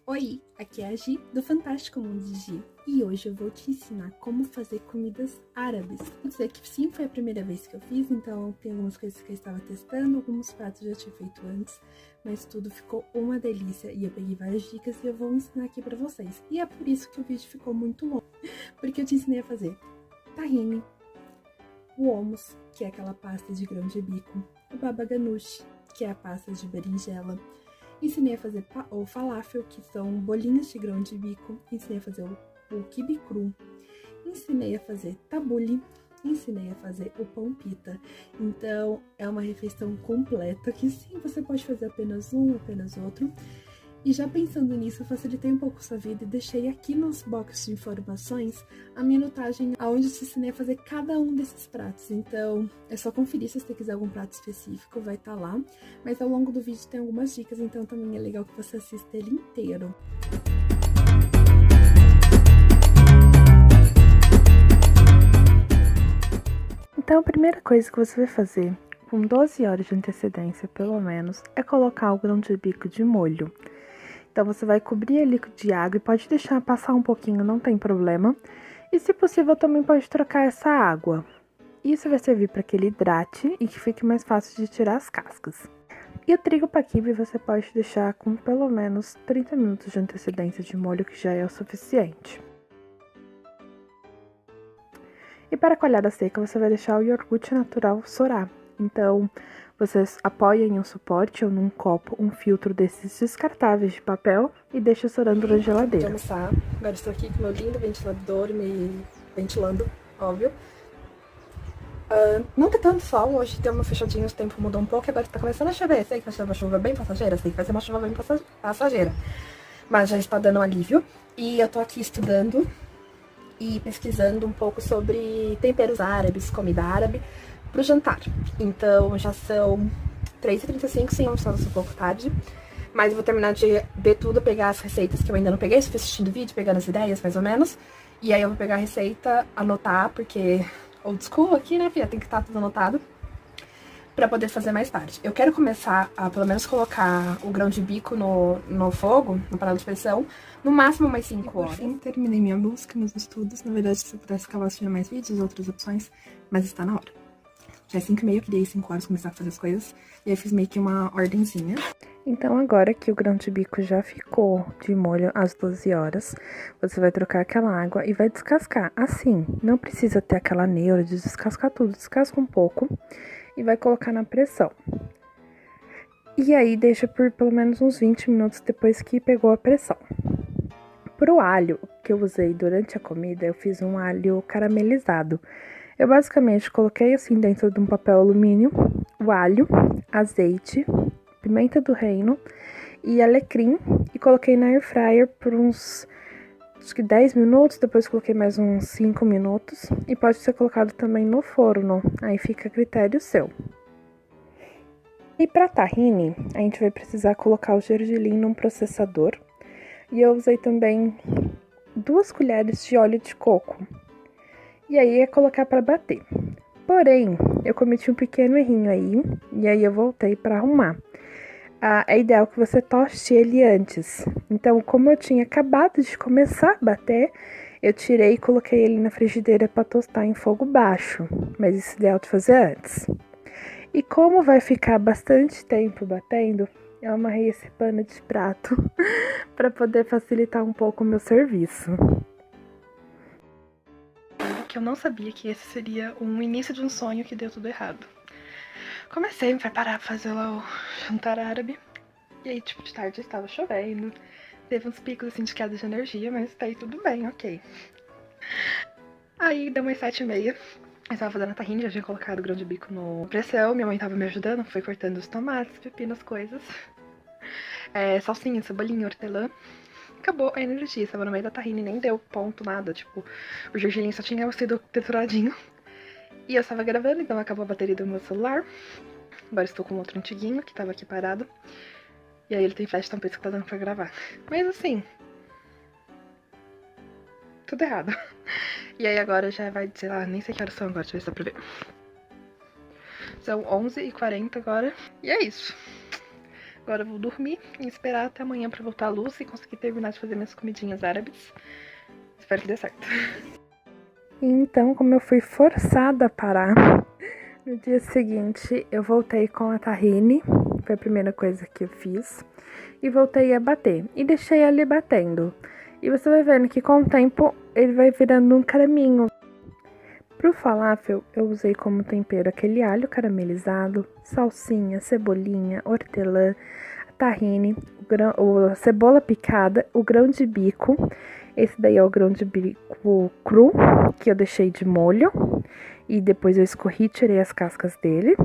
Oi, aqui é a Gi, do Fantástico Mundo de Gi, e hoje eu vou te ensinar como fazer comidas árabes. Vou dizer que sim, foi a primeira vez que eu fiz, então tem algumas coisas que eu estava testando, alguns pratos eu já tinha feito antes, mas tudo ficou uma delícia e eu peguei várias dicas e eu vou ensinar aqui pra vocês. E é por isso que o vídeo ficou muito longo, porque eu te ensinei a fazer tahine, o hummus, que é aquela pasta de grão de bico, o baba ganoush, que é a pasta de berinjela. Ensinei a fazer o falafel, que são bolinhos de grão de bico. Ensinei a fazer o quibe cru. Ensinei a fazer tabule. Ensinei a fazer o pão pita. Então, é uma refeição completa que sim, você pode fazer apenas um, apenas outro. E já pensando nisso, eu facilitei um pouco sua vida e deixei aqui nos boxes de informações a minutagem onde eu te ensinei a fazer cada um desses pratos. Então, é só conferir se você quiser algum prato específico, vai estar lá. Mas ao longo do vídeo tem algumas dicas, então também é legal que você assista ele inteiro. Então, a primeira coisa que você vai fazer, com 12 horas de antecedência pelo menos, é colocar o grão de bico de molho. Então, você vai cobrir ele de água e pode deixar passar um pouquinho, não tem problema. E, se possível, também pode trocar essa água. Isso vai servir para que ele hidrate e que fique mais fácil de tirar as cascas. E o trigo paquibe você pode deixar com pelo menos 30 minutos de antecedência de molho, que já é o suficiente. E para a coalhada seca, você vai deixar o iogurte natural sorar. Então, vocês apoiam em um suporte ou num copo um filtro desses descartáveis de papel e deixa sorando na geladeira. Vou almoçar. Agora estou aqui com meu lindo ventilador me ventilando, óbvio. Não tem tanto sol, hoje deu uma fechadinha, o tempo mudou um pouco e agora está começando a chover. Sei que vai ser uma chuva bem passageira, sei que vai ser uma chuva bem passageira. Mas já está dando um alívio. E eu tô aqui estudando e pesquisando um pouco sobre temperos árabes, comida árabe, pro jantar. Então já são 3h35, sim, almoçando um pouco tarde. Mas eu vou terminar de ver tudo, pegar as receitas que eu ainda não peguei, só fui assistindo o vídeo, pegando as ideias, mais ou menos. E aí eu vou pegar a receita, anotar, porque old school aqui, né, filha? Tem que estar tudo anotado pra poder fazer mais tarde. Eu quero começar a, pelo menos, colocar o grão de bico no fogo, na panela de pressão, no máximo mais 5 horas. Enfim, terminei minha busca, meus estudos. Na verdade, se eu pudesse acabar assistindo mais vídeos, outras opções, mas está na hora. Já é 5h30, eu queria 5 horas começar a fazer as coisas. E aí eu fiz meio que uma ordenzinha. Então agora que o grão de bico já ficou de molho às 12 horas, você vai trocar aquela água e vai descascar. Assim, não precisa ter aquela neura de descascar tudo, descasca um pouco e vai colocar na pressão. E aí deixa por pelo menos uns 20 minutos depois que pegou a pressão. Pro alho que eu usei durante a comida, eu fiz um alho caramelizado. Eu basicamente coloquei assim dentro de um papel alumínio o alho, azeite, pimenta do reino e alecrim e coloquei na air fryer por uns acho que 10 minutos, depois coloquei mais uns 5 minutos e pode ser colocado também no forno, aí fica a critério seu. E para tahine, a gente vai precisar colocar o gergelim num processador e eu usei também 2 colheres de óleo de coco. E aí é colocar para bater. Porém, eu cometi um pequeno errinho aí, e aí eu voltei para arrumar. É ideal que você toste ele antes. Então, como eu tinha acabado de começar a bater, eu tirei e coloquei ele na frigideira para tostar em fogo baixo. Mas isso é ideal de fazer antes. E como vai ficar bastante tempo batendo, eu amarrei esse pano de prato para poder facilitar um pouco o meu serviço. Que eu não sabia que esse seria um início de um sonho que deu tudo errado. Comecei a me preparar pra fazer lá o jantar árabe. E aí, tipo, de tarde estava chovendo. Teve uns picos, assim, de queda de energia, mas tá aí tudo bem, ok. Aí, deu umas 7h30. Eu estava fazendo a tahine, já tinha colocado o grão de bico no pressão. Minha mãe tava me ajudando, foi cortando os tomates, pepinos, coisas. Salsinha, cebolinha, hortelã. Acabou a energia, estava no meio da tahine, nem deu ponto, nada. Tipo, o gergelim só tinha sido trituradinho. E eu estava gravando, então acabou a bateria do meu celular. Agora estou com outro antiguinho, que estava aqui parado. E aí ele tem flash, então pensa que tá dando pra gravar. Mas assim... tudo errado. E aí agora já vai, sei lá, nem sei que horas são agora, deixa eu ver se dá pra ver. São 11h40 agora. E é isso. Agora eu vou dormir e esperar até amanhã pra voltar a luz e conseguir terminar de fazer minhas comidinhas árabes. Espero que dê certo. Então, como eu fui forçada a parar, no dia seguinte eu voltei com a tahine, foi a primeira coisa que eu fiz, e voltei a bater. E deixei ali batendo. E você vai vendo que com o tempo ele vai virando um creminho. Pro falafel, eu usei como tempero aquele alho caramelizado, salsinha, cebolinha, hortelã, tahine, a cebola picada, o grão de bico. Esse daí é o grão de bico cru, que eu deixei de molho. E depois eu escorri e tirei as cascas dele.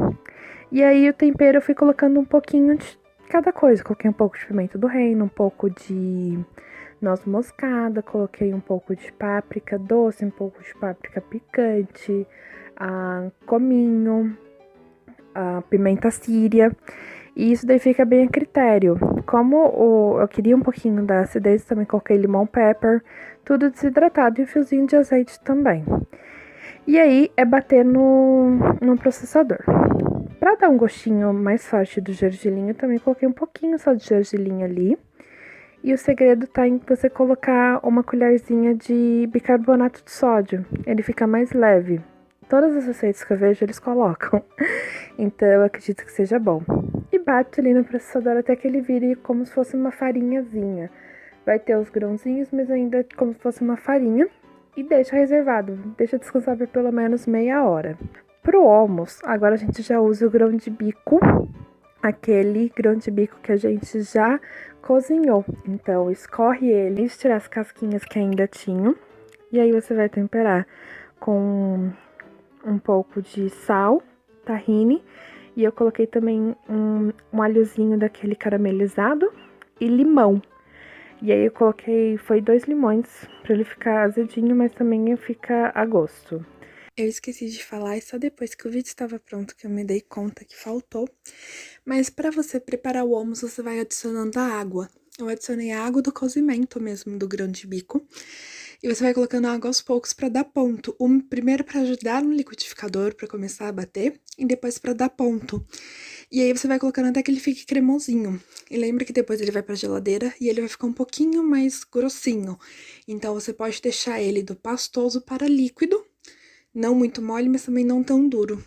E aí o tempero eu fui colocando um pouquinho de cada coisa. Coloquei um pouco de pimenta do reino, um pouco de noz moscada, coloquei um pouco de páprica doce, um pouco de páprica picante, cominho, pimenta síria. E isso daí fica bem a critério. Como eu queria um pouquinho da acidez, também coloquei limão pepper, tudo desidratado e um fiozinho de azeite também. E aí é bater no processador. Para dar um gostinho mais forte do gergelim, eu também coloquei um pouquinho só de gergelim ali. E o segredo tá em você colocar uma colherzinha de bicarbonato de sódio. Ele fica mais leve. Todas as receitas que eu vejo, eles colocam. Então, eu acredito que seja bom. E bate ali no processador até que ele vire como se fosse uma farinhazinha. Vai ter os grãozinhos, mas ainda como se fosse uma farinha. E deixa reservado. Deixa descansar por pelo menos meia hora. Pro hummus, agora a gente já usa o grão de bico. Aquele grão de bico que a gente já cozinhou. Então, escorre ele, tirar as casquinhas que ainda tinham. E aí você vai temperar com um pouco de sal, tahine. E eu coloquei também um alhozinho daquele caramelizado e limão. E aí eu coloquei, foi 2 limões, pra ele ficar azedinho, mas também fica a gosto. Eu esqueci de falar, e só depois que o vídeo estava pronto que eu me dei conta que faltou. Mas para você preparar o hummus, você vai adicionando a água. Eu adicionei a água do cozimento mesmo, do grão de bico. E você vai colocando água aos poucos para dar ponto. Primeiro para ajudar no liquidificador, para começar a bater, e depois para dar ponto. E aí você vai colocando até que ele fique cremosinho. E lembra que depois ele vai pra geladeira e ele vai ficar um pouquinho mais grossinho. Então você pode deixar ele do pastoso para líquido. Não muito mole, mas também não tão duro.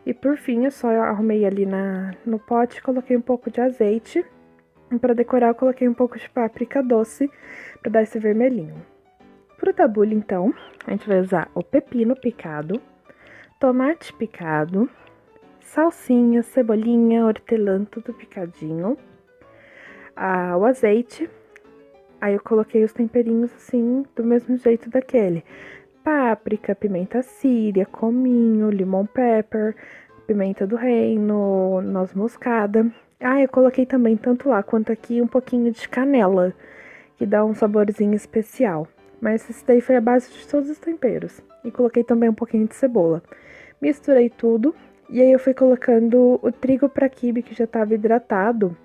E por fim, eu só arrumei ali no pote e coloquei um pouco de azeite. E para decorar, eu coloquei um pouco de páprica doce para dar esse vermelhinho. Pro tabule, então, a gente vai usar o pepino picado, tomate picado, salsinha, cebolinha, hortelã, tudo picadinho, o azeite. Aí eu coloquei os temperinhos assim, do mesmo jeito daquele. Páprica, pimenta síria, cominho, limão pepper, pimenta do reino, noz moscada. Eu coloquei também, tanto lá quanto aqui, um pouquinho de canela, que dá um saborzinho especial. Mas esse daí foi a base de todos os temperos. E coloquei também um pouquinho de cebola. Misturei tudo, e aí eu fui colocando o trigo para quibe, que já estava hidratado,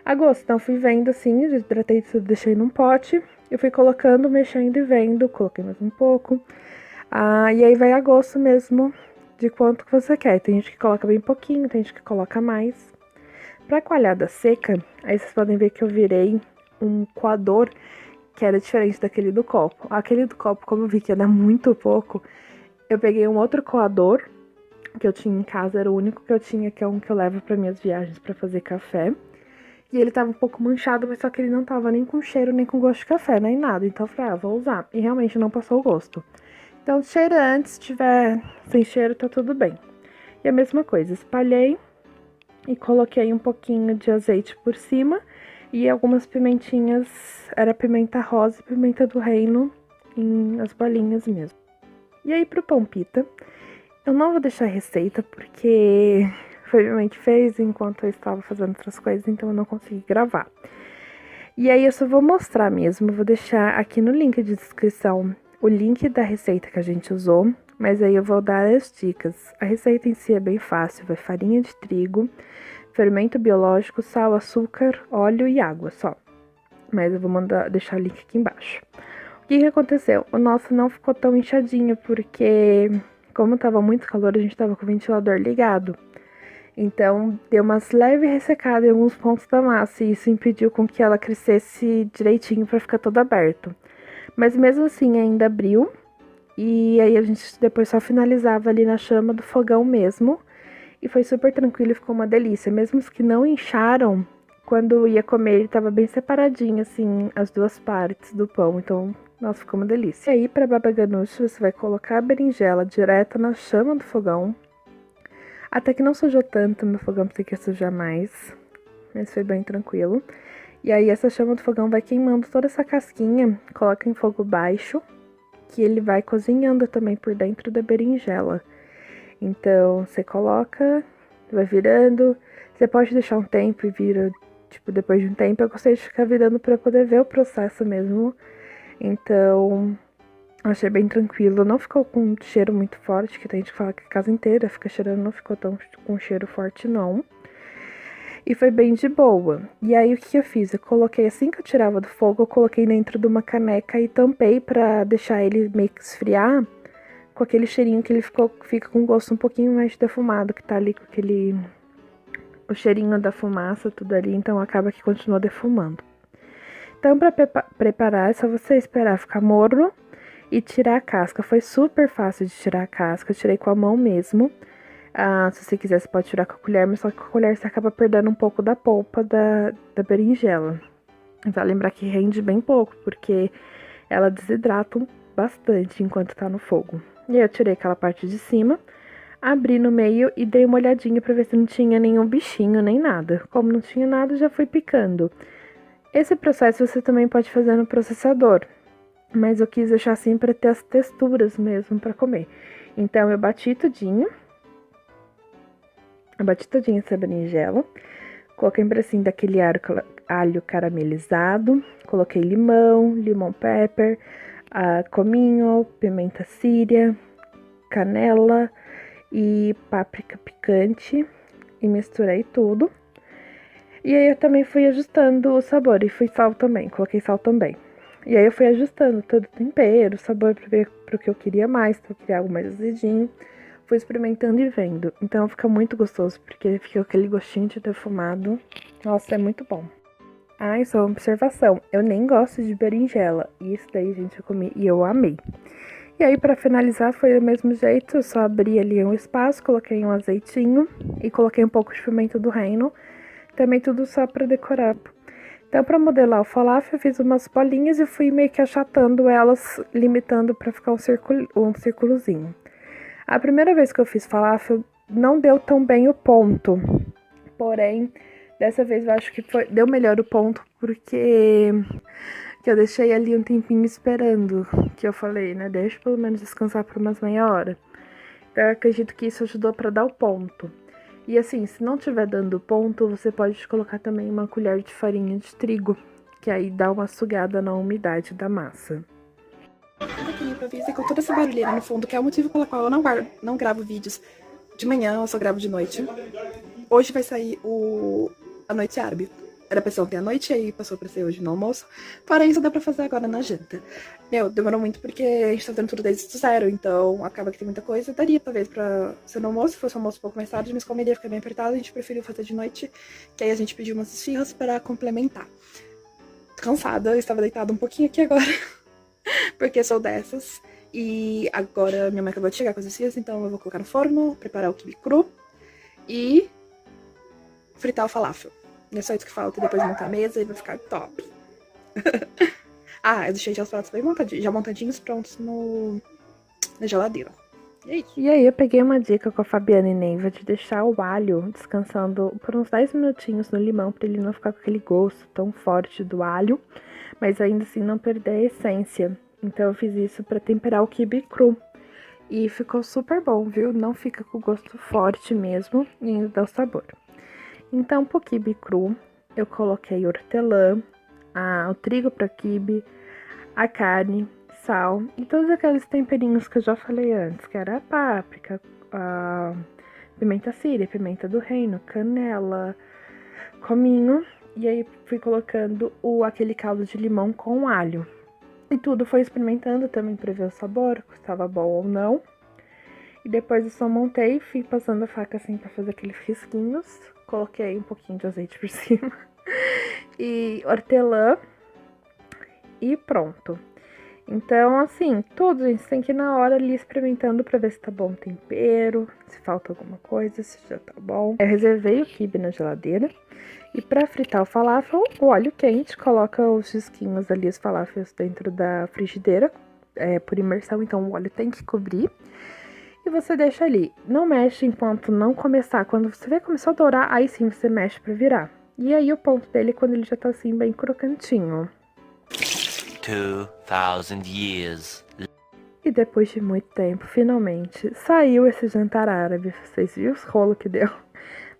a gosto. Então, fui vendo assim, hidratei tudo, deixei num pote. Eu fui colocando, mexendo e vendo, coloquei mais um pouco. E aí vai a gosto mesmo de quanto que você quer. Tem gente que coloca bem pouquinho, tem gente que coloca mais. Pra coalhada seca, aí vocês podem ver que eu virei um coador que era diferente daquele do copo. Aquele do copo, como eu vi que ia dar muito pouco, eu peguei um outro coador que eu tinha em casa, era o único que eu tinha, que é um que eu levo para minhas viagens para fazer café. E ele tava um pouco manchado, mas só que ele não tava nem com cheiro, nem com gosto de café, nem nada. Então eu falei, vou usar. E realmente não passou o gosto. Então, cheira antes, se tiver sem cheiro, tá tudo bem. E a mesma coisa, espalhei e coloquei um pouquinho de azeite por cima. E algumas pimentinhas, era pimenta rosa e pimenta do reino, em as bolinhas mesmo. E aí pro pão pita, eu não vou deixar a receita, porque foi minha mãe que fez enquanto eu estava fazendo outras coisas, então eu não consegui gravar. E aí eu só vou mostrar mesmo, vou deixar aqui no link de descrição o link da receita que a gente usou, mas aí eu vou dar as dicas. A receita em si é bem fácil, vai farinha de trigo, fermento biológico, sal, açúcar, óleo e água só. Mas eu vou deixar o link aqui embaixo. O que aconteceu? O nosso não ficou tão inchadinho, porque como tava muito calor, a gente tava com o ventilador ligado. Então, deu umas leve ressecada em alguns pontos da massa e isso impediu com que ela crescesse direitinho para ficar toda aberta. Mas mesmo assim ainda abriu e aí a gente depois só finalizava ali na chama do fogão mesmo. E foi super tranquilo e ficou uma delícia. Mesmo os que não incharam, quando ia comer ele tava bem separadinho assim, as duas partes do pão. Então, nossa, ficou uma delícia. E aí para baba ganoush você vai colocar a berinjela direto na chama do fogão. Até que não sujou tanto, meu fogão pensei que ia sujar mais, mas foi bem tranquilo. E aí essa chama do fogão vai queimando toda essa casquinha, coloca em fogo baixo, que ele vai cozinhando também por dentro da berinjela. Então você coloca, vai virando, você pode deixar um tempo e vira, tipo, depois de um tempo. Eu gostei de ficar virando para poder ver o processo mesmo. Então, achei bem tranquilo, não ficou com um cheiro muito forte, que tem gente que fala que a casa inteira fica cheirando, não ficou tão com cheiro forte não. E foi bem de boa. E aí o que eu fiz? Eu coloquei, assim que eu tirava do fogo, eu coloquei dentro de uma caneca e tampei pra deixar ele meio que esfriar, com aquele cheirinho que ele fica com gosto um pouquinho mais defumado, que tá ali com aquele... o cheirinho da fumaça, tudo ali, então acaba que continua defumando. Então pra preparar é só você esperar ficar morno e tirar a casca. Foi super fácil de tirar a casca, eu tirei com a mão mesmo. Se você quiser, você pode tirar com a colher, mas só que com a colher você acaba perdendo um pouco da polpa da berinjela. Vai lembrar que rende bem pouco, porque ela desidrata bastante enquanto tá no fogo. E aí eu tirei aquela parte de cima, abri no meio e dei uma olhadinha pra ver se não tinha nenhum bichinho nem nada. Como não tinha nada, já fui picando. Esse processo você também pode fazer no processador, mas eu quis deixar assim pra ter as texturas mesmo pra comer. Então eu bati tudinho essa berinjela, coloquei um pedacinho daquele alho caramelizado, coloquei limão pepper, cominho, pimenta síria, canela e páprica picante e misturei tudo. E aí eu também fui ajustando o sabor e sal também, coloquei sal também. E aí eu fui ajustando todo o tempero, o sabor pra ver pro que eu queria mais, se eu queria algo mais azedinho. Fui experimentando e vendo. Então fica muito gostoso, porque fica aquele gostinho de defumado. Nossa, é muito bom. E só uma observação. Eu nem gosto de berinjela. E isso daí, gente, eu comi e eu amei. E aí, pra finalizar, foi do mesmo jeito. Eu só abri ali um espaço, coloquei um azeitinho e coloquei um pouco de pimenta do reino. Também tudo só pra decorar. Então, pra modelar o falafel, eu fiz umas bolinhas e fui meio que achatando elas, limitando pra ficar um círculozinho. A primeira vez que eu fiz falafel, não deu tão bem o ponto. Porém, dessa vez eu acho que deu melhor o ponto, porque eu deixei ali um tempinho esperando. Que eu falei, né? Deixa pelo menos descansar por umas meia hora. Então, eu acredito que isso ajudou pra dar o ponto. E assim, se não tiver dando ponto, você pode colocar também uma colher de farinha de trigo, que aí dá uma sugada na umidade da massa. Aqui no improviso e com toda essa barulheira no fundo, que é o motivo pelo qual eu não gravo vídeos de manhã, eu só gravo de noite. Hoje vai sair a noite árabe. Era pra ser ontem à noite, aí passou pra ser hoje no almoço. Porém, isso dá pra fazer agora na janta. Meu, demorou muito porque a gente tá fazendo tudo desde zero, então acaba que tem muita coisa. Daria, talvez, pra ser no almoço, se fosse um almoço um pouco mais tarde, mas como ele ia ficar bem apertado, a gente preferiu fazer de noite, que aí a gente pediu umas esfirras pra complementar. Tô cansada, eu estava deitada um pouquinho aqui agora, porque sou dessas. E agora minha mãe acabou de chegar com as esfirras, então eu vou colocar no forno, preparar o quibe cru e fritar o falafel. É só isso que falta, depois montar a mesa e vai ficar top. Eu deixei já os pratos bem montadinhos, já montadinhos, prontos na geladeira. E é isso. E aí eu peguei uma dica com a Fabiana e Neiva de deixar o alho descansando por uns 10 minutinhos no limão, pra ele não ficar com aquele gosto tão forte do alho, mas ainda assim não perder a essência. Então eu fiz isso pra temperar o quibe cru. E ficou super bom, viu? Não fica com gosto forte mesmo e ainda dá o sabor. Então, pro quibe cru, eu coloquei hortelã, o trigo para quibe, a carne, sal e todos aqueles temperinhos que eu já falei antes, que era a páprica, a pimenta síria, pimenta do reino, canela, cominho. E aí fui colocando aquele caldo de limão com alho. E tudo foi experimentando também para ver o sabor, se estava bom ou não. E depois eu só montei, fui passando a faca assim pra fazer aqueles risquinhos. Coloquei um pouquinho de azeite por cima. E hortelã. E pronto. Então, assim, tudo, gente, tem que ir na hora ali experimentando pra ver se tá bom o tempero, se falta alguma coisa, se já tá bom. Eu reservei o quibe na geladeira. E pra fritar o falafel, o óleo quente, coloca os disquinhos ali, os falafels dentro da frigideira, por imersão, então o óleo tem que cobrir. E você deixa ali. Não mexe enquanto não começar. Quando você vê que começou a dourar, aí sim você mexe pra virar. E aí o ponto dele é quando ele já tá assim bem crocantinho. 2000 years. E depois de muito tempo, finalmente, saiu esse jantar árabe. Vocês viram os rolos que deu?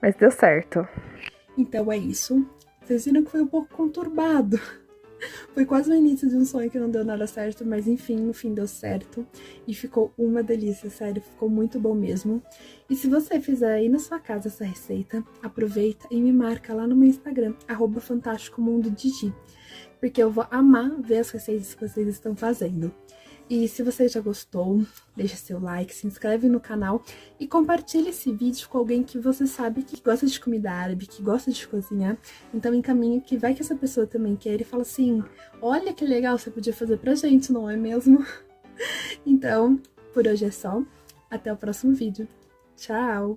Mas deu certo. Então é isso. Vocês viram que foi um pouco conturbado. Foi quase o início de um sonho que não deu nada certo, mas enfim, no fim deu certo. E ficou uma delícia, sério, ficou muito bom mesmo. E se você fizer aí na sua casa essa receita, aproveita e me marca lá no meu Instagram, @fantasticomundodigi, porque eu vou amar ver as receitas que vocês estão fazendo. E se você já gostou, deixa seu like, se inscreve no canal e compartilha esse vídeo com alguém que você sabe que gosta de comida árabe, que gosta de cozinhar. Então encaminha que vai que essa pessoa também quer e fala assim, olha que legal, você podia fazer pra gente, não é mesmo? Então, por hoje é só. Até o próximo vídeo. Tchau!